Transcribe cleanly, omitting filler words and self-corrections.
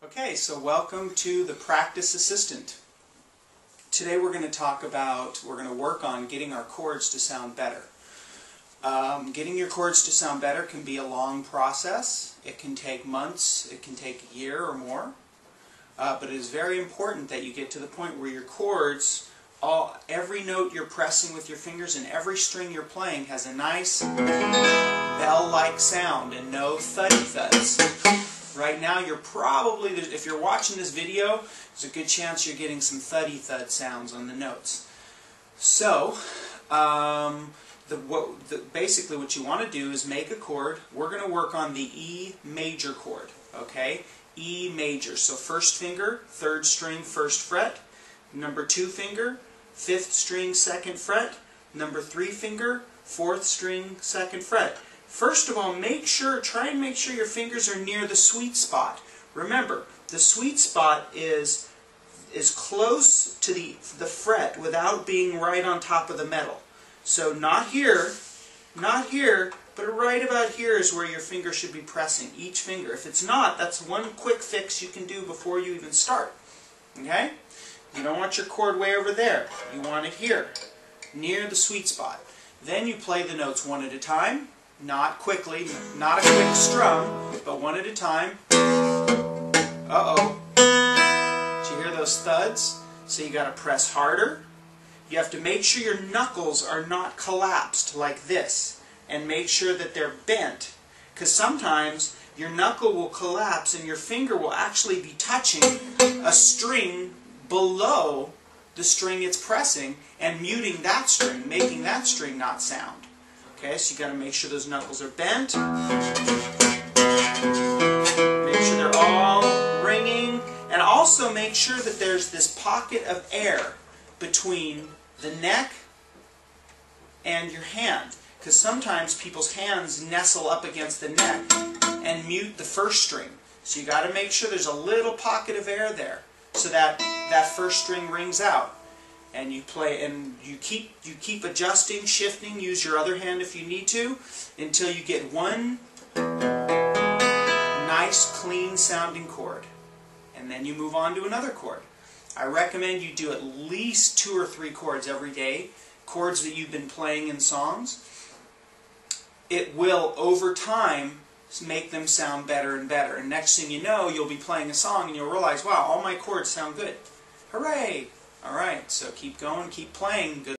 Okay, so welcome to the Practice Assistant. Today we're going to work on getting our chords to sound better. Getting your chords to sound better can be a long process. It can take months, it can take a year or more. But it is very important that you get to the point where your chords, every note you're pressing with your fingers and every string you're playing has a nice bell-like sound and no thuddy thuds. Right now, you're probably, if you're watching this video, there's a good chance you're getting some thuddy thud sounds on the notes. So, basically what you want to do is make a chord. We're going to work on the E major chord, okay? E major. So first finger, third string, first fret. Number two finger, fifth string, second fret. Number three finger, fourth string, second fret. First of all, try and make sure your fingers are near the sweet spot. Remember, the sweet spot is close to the fret without being right on top of the metal. So not here, but right about here is where your finger should be pressing, each finger. If it's not, that's one quick fix you can do before you even start. Okay? You don't want your chord way over there. You want it here, near the sweet spot. Then you play the notes one at a time. Not quickly, not a quick strum, but one at a time. Uh-oh. Did you hear those thuds? So you got to press harder. You have to make sure your knuckles are not collapsed like this, and make sure that they're bent. Because sometimes your knuckle will collapse and your finger will actually be touching a string below the string it's pressing and muting that string, making that string not sound. Okay, so you got to make sure those knuckles are bent. Make sure they're all ringing. And also make sure that there's this pocket of air between the neck and your hand. Because sometimes people's hands nestle up against the neck and mute the first string. So you got to make sure there's a little pocket of air there so that that first string rings out. And you play, and you keep adjusting, shifting. Use your other hand if you need to, until you get one nice, clean sounding chord, and then you move on to another chord. I recommend you do at least 2 or 3 chords every day, chords that you've been playing in songs. It will, over time, make them sound better and better. And next thing you know, you'll be playing a song and you'll realize, wow, all my chords sound good. Hooray! Alright, so keep going, keep playing. Good.